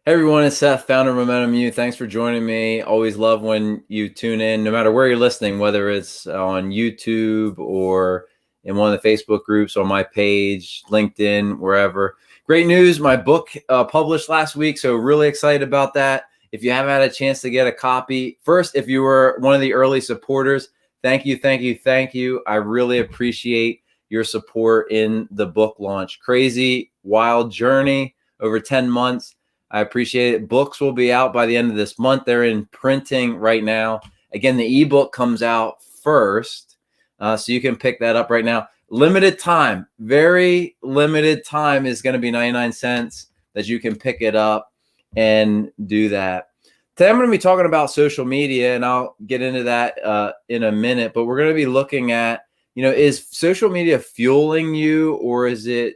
Hey everyone, it's Seth, founder of Momentum U. Thanks for joining me. Always love when you tune in, no matter where you're listening, whether it's on YouTube or in one of the Facebook groups, on my page, LinkedIn, wherever. Great news, my book published last week, so really excited about that. If you haven't had a chance to get a copy, first, if you were one of the early supporters, thank you, thank you, thank you. I really appreciate your support in the book launch. Crazy, wild journey over 10 months. I appreciate it. Books will be out by the end of this month. They're in printing right now. Again, the ebook comes out first, so you can pick that up right now. Limited time, very limited time is going to be 99 cents that you can pick it up and do that. Today, I'm going to be talking about social media, and I'll get into that in a minute. But we're going to be looking at, is social media fueling you, or is it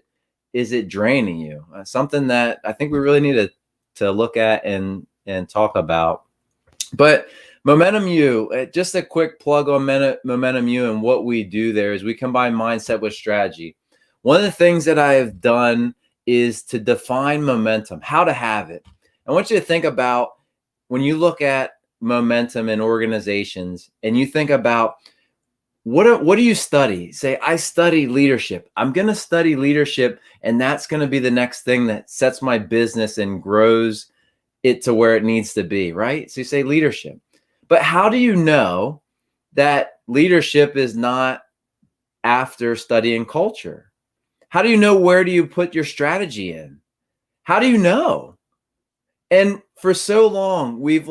draining you? Something that I think we really need to look at and talk about. But Momentum U, just a quick plug on Momentum U, and what we do there is we combine mindset with strategy. One of the things that I have done is to define momentum, how to have it. I want you to think about when you look at momentum in organizations and you think about what do you study? Say, I study leadership. I'm going to study leadership, and that's going to be the next thing that sets my business and grows it to where it needs to be, right? So you say leadership. But how do you know that leadership is not after studying culture? How do you know where do you put your strategy in? How do you know? And for so long, we've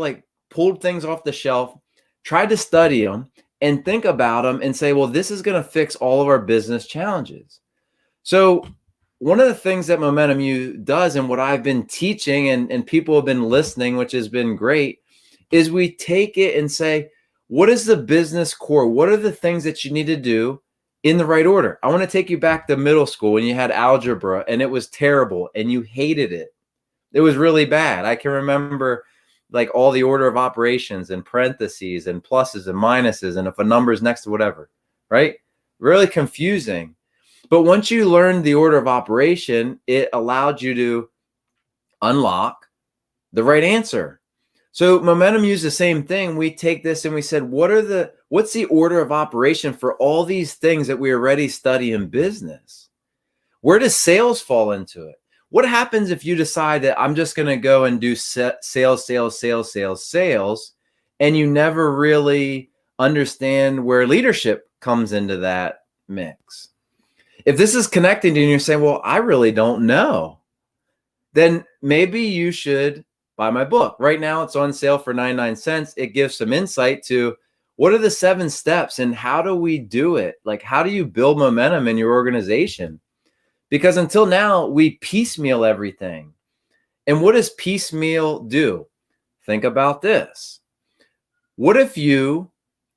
pulled things off the shelf, tried to study them, and think about them and say, well, this is going to fix all of our business challenges. So one of the things that Momentum U does, and what I've been teaching and people have been listening, which has been great, is we take it and say, what is the business core? What are the things that you need to do in the right order? I want to take you back to middle school when you had algebra and it was terrible and you hated it. It was really bad. I can remember all the order of operations and parentheses and pluses and minuses, and if a number is next to whatever, right? Really confusing. But once you learned the order of operation, it allowed you to unlock the right answer. So Momentum used the same thing. We take this and we said, what's the order of operation for all these things that we already study in business? Where does sales fall into it? What happens if you decide that I'm just going to go and do sales, and you never really understand where leadership comes into that mix? If this is connecting to you and you're saying, well, I really don't know, then maybe you should buy my book. Right now, it's on sale for 99 cents. It gives some insight to what are the 7 steps and how do we do it? How do you build momentum in your organization? Because until now, we piecemeal everything. And what does piecemeal do? Think about this. What if you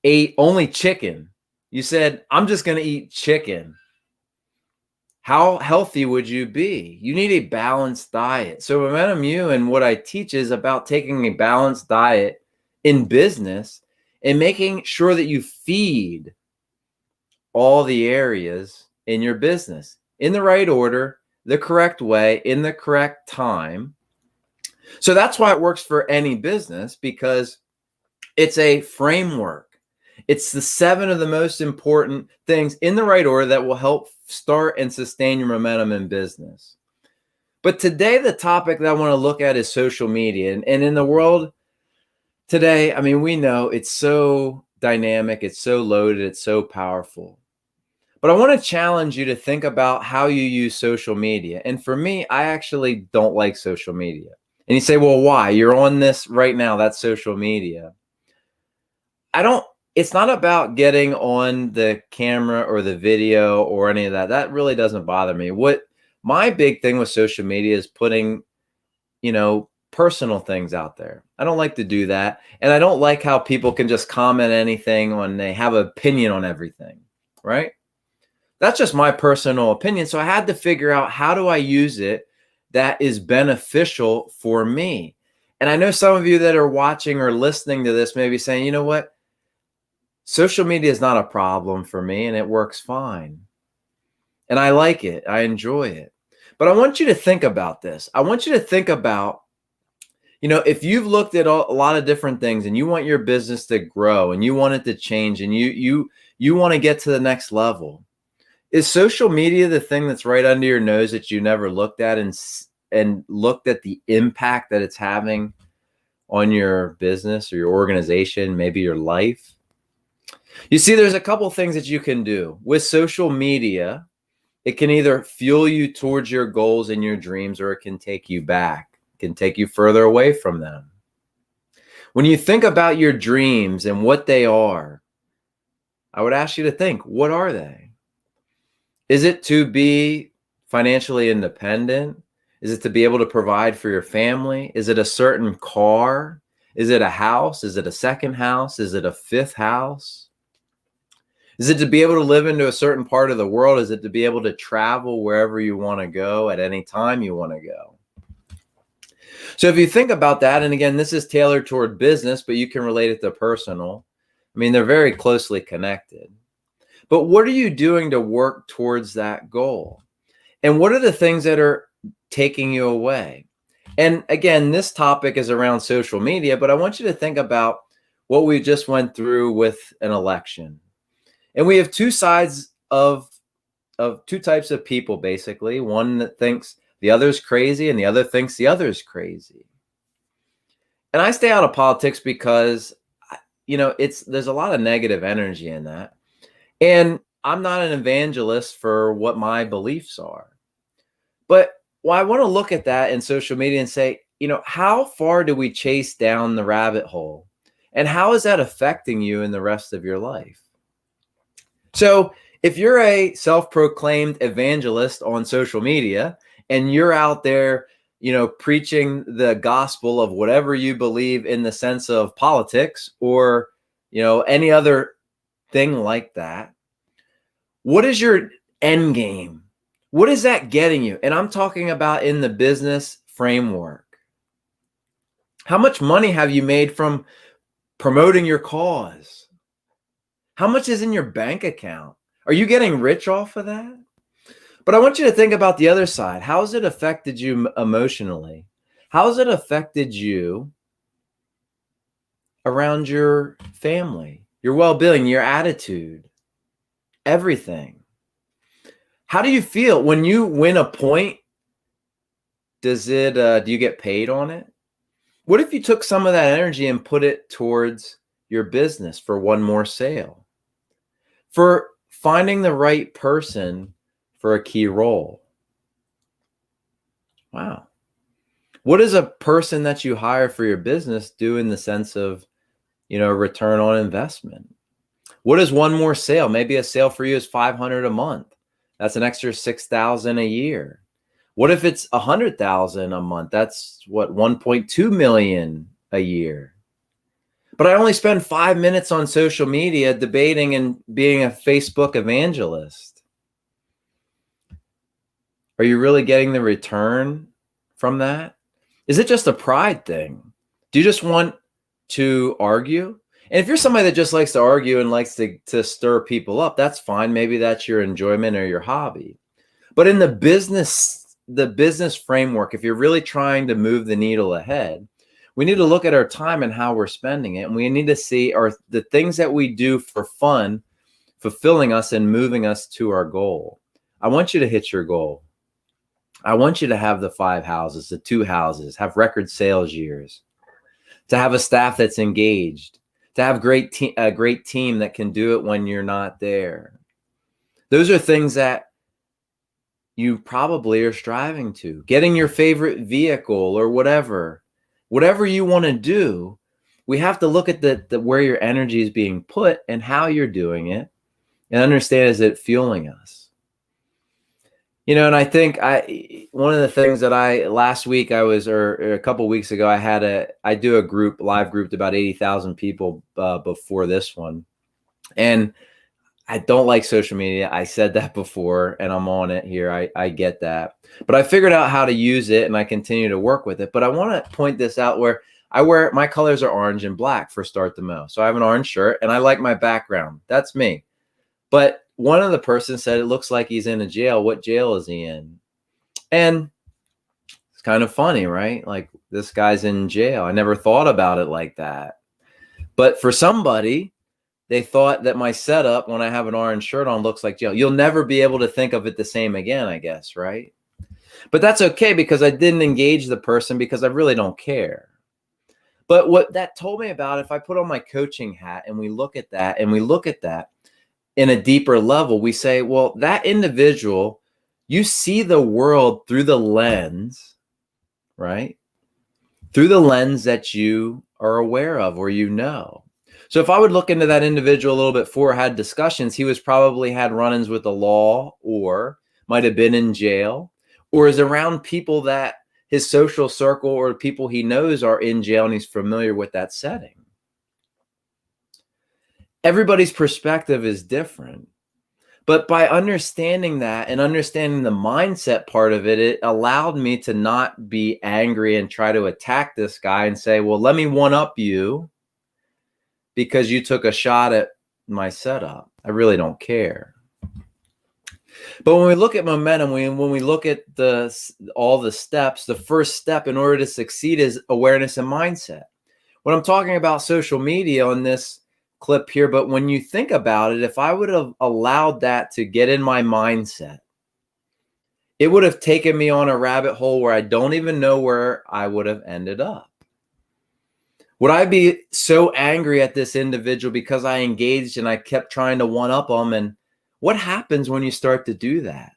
ate only chicken? You said, I'm just going to eat chicken. How healthy would you be? You need a balanced diet. So Momentum U and what I teach is about taking a balanced diet in business and making sure that you feed all the areas in your business in the right order, the correct way, in the correct time. So that's why it works for any business, because it's a framework. It's the 7 of the most important things in the right order that will help start and sustain your momentum in business. But today, the topic that I want to look at is social media. And in the world today, I mean, we know it's so dynamic, it's so loaded, it's so powerful. But I want to challenge you to think about how you use social media. And for me, I actually don't like social media. And you say, well, why? You're on this right now. That's social media. It's not about getting on the camera or the video or any of that. That really doesn't bother me. What my big thing with social media is putting, personal things out there. I don't like to do that. And I don't like how people can just comment anything when they have an opinion on everything, right? That's just my personal opinion. So I had to figure out, how do I use it that is beneficial for me? And I know some of you that are watching or listening to this may be saying, you know what? Social media is not a problem for me and it works fine. And I like it. I enjoy it. But I want you to think about this. I want you to think about If you've looked at a lot of different things and you want your business to grow and you want it to change and you want to get to the next level, is social media the thing that's right under your nose that you never looked at and looked at the impact that it's having on your business or your organization, maybe your life? You see, there's a couple things that you can do with social media. It can either fuel you towards your goals and your dreams, or it can take you back, can take you further away from them. When you think about your dreams and what they are, I would ask you to think, what are they? Is it to be financially independent? Is it to be able to provide for your family? Is it a certain car? Is it a house? Is it a second house? Is it a fifth house? Is it to be able to live into a certain part of the world? Is it to be able to travel wherever you want to go at any time you want to go? So if you think about that, and again, this is tailored toward business, but you can relate it to personal. I mean, they're very closely connected. But what are you doing to work towards that goal? And what are the things that are taking you away? And again, this topic is around social media, but I want you to think about what we just went through with an election. And we have two sides of two types of people, basically. One that thinks the other's crazy and the other thinks the other's crazy. And I stay out of politics because, there's a lot of negative energy in that. And I'm not an evangelist for what my beliefs are. But I want to look at that in social media and say, how far do we chase down the rabbit hole? And how is that affecting you in the rest of your life? So if you're a self-proclaimed evangelist on social media and you're out there, preaching the gospel of whatever you believe in the sense of politics or, any other thing like that, what is your end game? What is that getting you? And I'm talking about in the business framework. How much money have you made from promoting your cause? How much is in your bank account? Are you getting rich off of that? But I want you to think about the other side. How has it affected you emotionally? How has it affected you around your family, your well-being, your attitude, everything? How do you feel when you win a point? Do you get paid on it? What if you took some of that energy and put it towards your business for one more sale? For finding the right person for a key role. Wow. What does a person that you hire for your business do in the sense of, return on investment? What is one more sale? Maybe a sale for you is $500 a month. That's an extra $6,000 a year. What if it's $100,000 a month? That's what, $1.2 million a year. But I only spend 5 minutes on social media debating and being a Facebook evangelist. Are you really getting the return from that? Is it just a pride thing? Do you just want to argue? And if you're somebody that just likes to argue and likes to stir people up, that's fine. Maybe that's your enjoyment or your hobby. But in the business framework, if you're really trying to move the needle ahead, we need to look at our time and how we're spending it. And we need to see, are the things that we do for fun fulfilling us and moving us to our goal? I want you to hit your goal. I want you to have the 5 houses, the 2 houses, have record sales years, to have a staff that's engaged, to have a great team that can do it when you're not there. Those are things that you probably are striving to. Getting your favorite vehicle or whatever you want to do, we have to look at the where your energy is being put and how you're doing it and understand, is it fueling us? And I think one of the things that last week or a couple of weeks ago, I do a live group to about 80,000 people before this one. And I don't like social media. I said that before, and I'm on it here. I get that. But I figured out how to use it, and I continue to work with it. But I want to point this out where my colors are orange and black for Start the Mo. So I have an orange shirt, and I like my background. That's me. But one of the persons said, it looks like he's in a jail. What jail is he in? And it's kind of funny, right? Like, this guy's in jail. I never thought about it like that. But for somebody, they thought that my setup when I have an orange shirt on looks like jail. You'll never be able to think of it the same again, I guess, right? But that's okay, because I didn't engage the person, because I really don't care. But what that told me about, if I put on my coaching hat and we look at that in a deeper level, we say, well, that individual, you see the world through the lens, right? Through the lens that you are aware of, or you know. So if I would look into that individual a little bit before, had discussions, he was probably had run-ins with the law, or might have been in jail, or is around people that his social circle or people he knows are in jail, and he's familiar with that setting. Everybody's perspective is different. But by understanding that and understanding the mindset part of it, it allowed me to not be angry and try to attack this guy and say, well, let me one up you because you took a shot at my setup. I really don't care. But when we look at momentum, when we look at all the steps, the first step in order to succeed is awareness and mindset. When I'm talking about social media on this clip here, but when you think about it, if I would have allowed that to get in my mindset, it would have taken me on a rabbit hole where I don't even know where I would have ended up. Would I be so angry at this individual because I engaged and I kept trying to one up them? And what happens when you start to do that?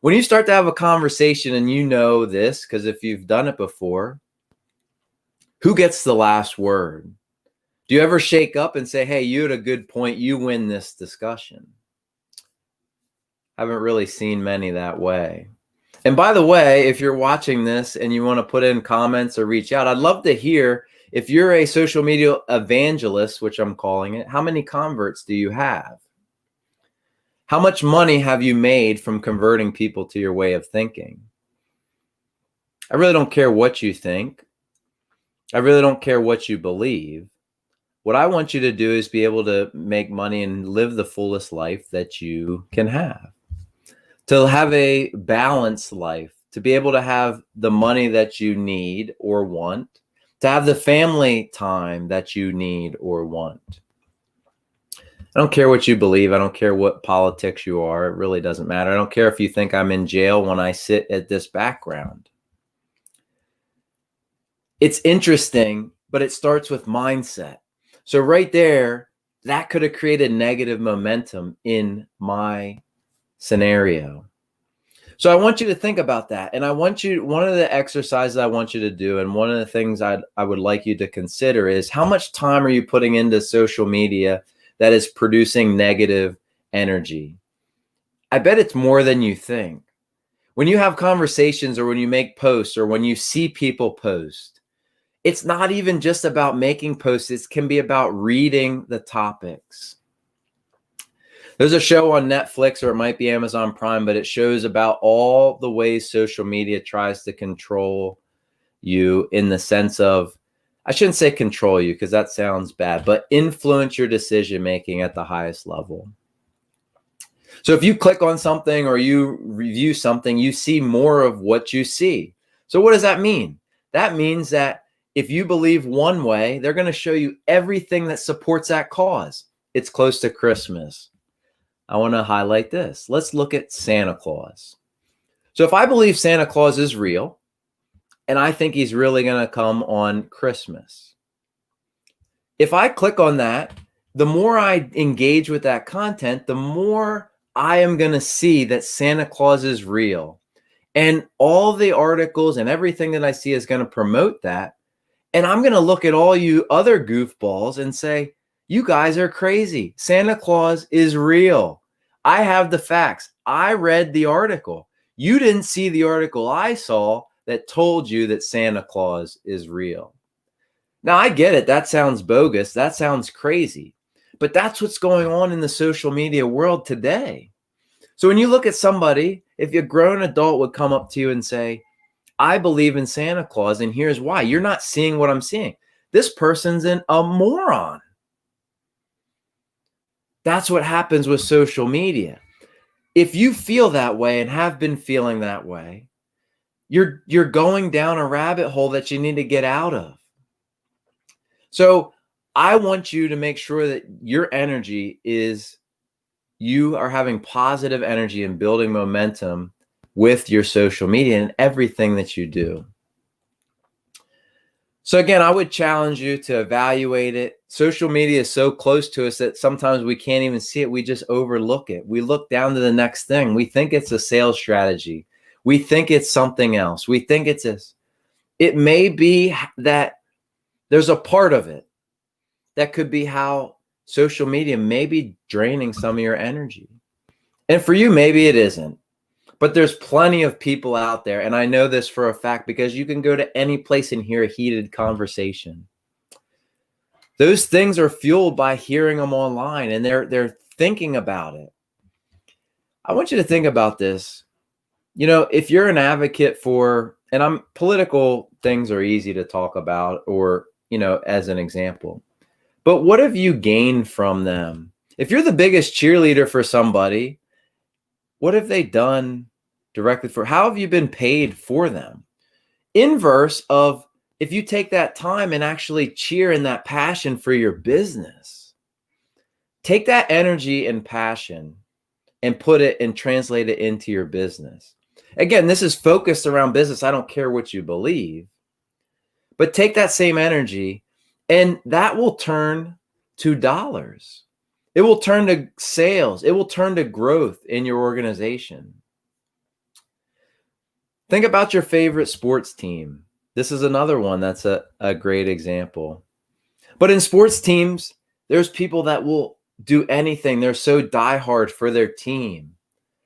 When you start to have a conversation, and you know this because if you've done it before, who gets the last word? Do you ever shake up and say, hey, you had a good point, you win this discussion? Haven't really seen many that way. And by the way, if you're watching this and you want to put in comments or reach out, I'd love to hear, if you're a social media evangelist, which I'm calling it, how many converts do you have? How much money have you made from converting people to your way of thinking? I really don't care what you think. I really don't care what you believe. What I want you to do is be able to make money and live the fullest life that you can have. To have a balanced life, to be able to have the money that you need or want, to have the family time that you need or want. I don't care what you believe. I don't care what politics you are. It really doesn't matter. I don't care if you think I'm in jail when I sit at this background. It's interesting, but it starts with mindset. So right there, that could have created negative momentum in my scenario. So I want you to think about that. And I want you, one of the exercises I want you to do, and one of the things I would like you to consider is, how much time are you putting into social media that is producing negative energy? I bet it's more than you think. When you have conversations, or when you make posts, or when you see people post, it's not even just about making posts. It can be about reading the topics. There's a show on Netflix, or it might be Amazon Prime, but it shows about all the ways social media tries to control you, in the sense of, I shouldn't say control you because that sounds bad, but influence your decision-making at the highest level. So if you click on something or you review something, you see more of what you see. So what does that mean? That means that if you believe one way, they're going to show you everything that supports that cause. It's close to Christmas. I want to highlight this. Let's look at Santa Claus. So if I believe Santa Claus is real, and I think he's really going to come on Christmas, if I click on that, the more I engage with that content, the more I am going to see that Santa Claus is real. And all the articles and everything that I see is going to promote that. And I'm going to look at all you other goofballs and say, you guys are crazy. Santa Claus is real. I have the facts. I read the article. You didn't see the article I saw that told you that Santa Claus is real. Now, I get it. That sounds bogus. That sounds crazy. But that's what's going on in the social media world today. So when you look at somebody, if a grown adult would come up to you and say, I believe in Santa Claus, and here's why. You're not seeing what I'm seeing. This person's a moron. That's what happens with social media. If you feel that way and have been feeling that way, you're going down a rabbit hole that you need to get out of. So I want you to make sure that your energy is, you are having positive energy and building momentum with your social media and everything that you do. So again, I would challenge you to evaluate it. Social media is so close to us that sometimes we can't even see it. We just overlook it. We look down to the next thing. We think it's a sales strategy. We think it's something else. We think it's this. It may be that there's a part of it that could be how social media may be draining some of your energy. And for you, maybe it isn't. But there's plenty of people out there, and I know this for a fact because you can go to any place and hear a heated conversation. Those things are fueled by hearing them online, and they're thinking about it. I want you to think about this. You know, if you're an advocate for, and political things are easy to talk about, or, you know, as an example, but what have you gained from them? If you're the biggest cheerleader for somebody, what have they done directly for? How have you been paid for them? Inverse of, if you take that time and actually cheer in that passion for your business, take that energy and passion and put it and translate it into your business. Again, this is focused around business. I don't care what you believe, but take that same energy and that will turn to dollars. It will turn to sales. It will turn to growth in your organization. Think about your favorite sports team. This is another one that's a great example. But in sports teams, there's people that will do anything. They're so diehard for their team.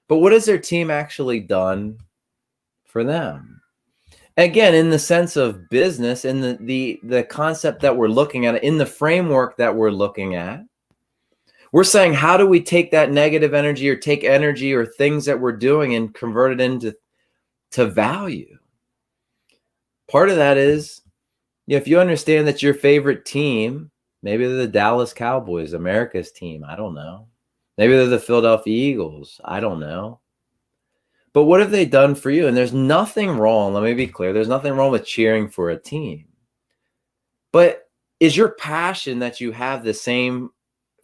But what has their team actually done for them? Again, in the sense of business, in the concept that we're looking at, in the framework that we're looking at, we're saying, how do we take that negative energy or take energy or things that we're doing and convert it into value? Part of that is, you know, if you understand that your favorite team, maybe they're the Dallas Cowboys, America's team, I don't know. Maybe they're the Philadelphia Eagles, I don't know. But what have they done for you? And there's nothing wrong, let me be clear, there's nothing wrong with cheering for a team. But is your passion that you have the same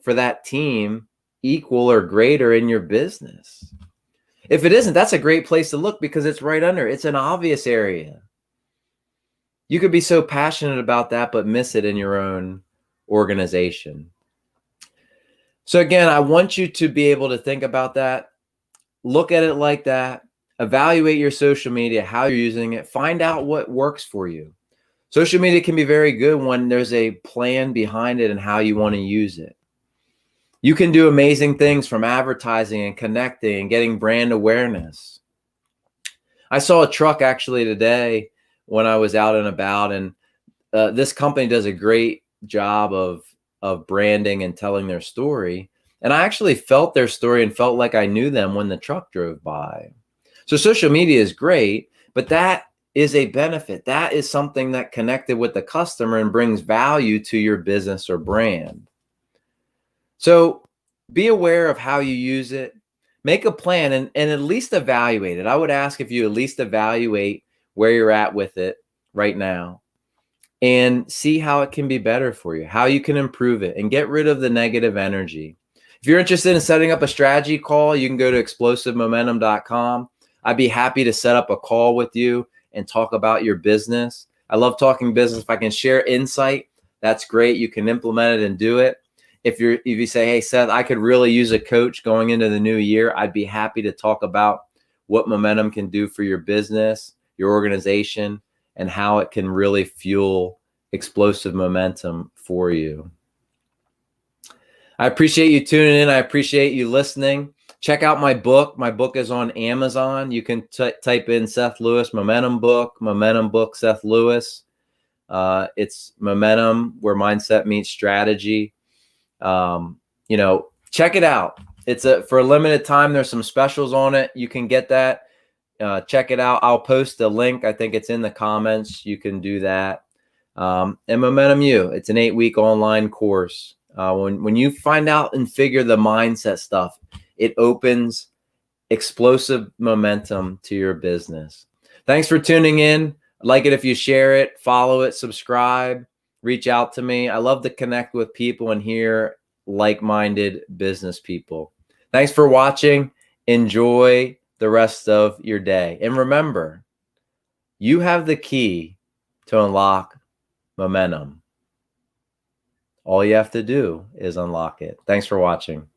for that team equal or greater in your business? If it isn't, that's a great place to look because it's right under. It's an obvious area. You could be so passionate about that, but miss it in your own organization. So again, I want you to be able to think about that. Look at it like that. Evaluate your social media, how you're using it. Find out what works for you. Social media can be very good when there's a plan behind it and how you want to use it. You can do amazing things from advertising and connecting and getting brand awareness. I saw a truck actually today when I was out and about, and this company does a great job of branding and telling their story. And I actually felt their story and felt like I knew them when the truck drove by. So social media is great, but that is a benefit. That is something that connected with the customer and brings value to your business or brand. So be aware of how you use it. Make a plan and at least evaluate it. I would ask if you at least evaluate where you're at with it right now and see how it can be better for you, how you can improve it and get rid of the negative energy. If you're interested in setting up a strategy call, you can go to explosivemomentum.com. I'd be happy to set up a call with you and talk about your business. I love talking business. If I can share insight, that's great. You can implement it and do it. If you say, hey, Seth, I could really use a coach going into the new year, I'd be happy to talk about what momentum can do for your business, your organization, and how it can really fuel explosive momentum for you. I appreciate you tuning in. I appreciate you listening. Check out my book. My book is on Amazon. You can type in Seth Lewis, Momentum Book, Seth Lewis. It's Momentum, where mindset meets strategy. Check it out. It's for a limited time. There's some specials on it. You can get that. Check it out. I'll post a link. I think it's in the comments. You can do that. And Momentum U, it's an 8-week online course. When you find out and figure the mindset stuff, it opens explosive momentum to your business. Thanks for tuning in. I'd like it if you share it, follow it, subscribe, reach out to me. I love to connect with people and hear like-minded business people. Thanks for watching. Enjoy the rest of your day. And remember, you have the key to unlock momentum. All you have to do is unlock it. Thanks for watching.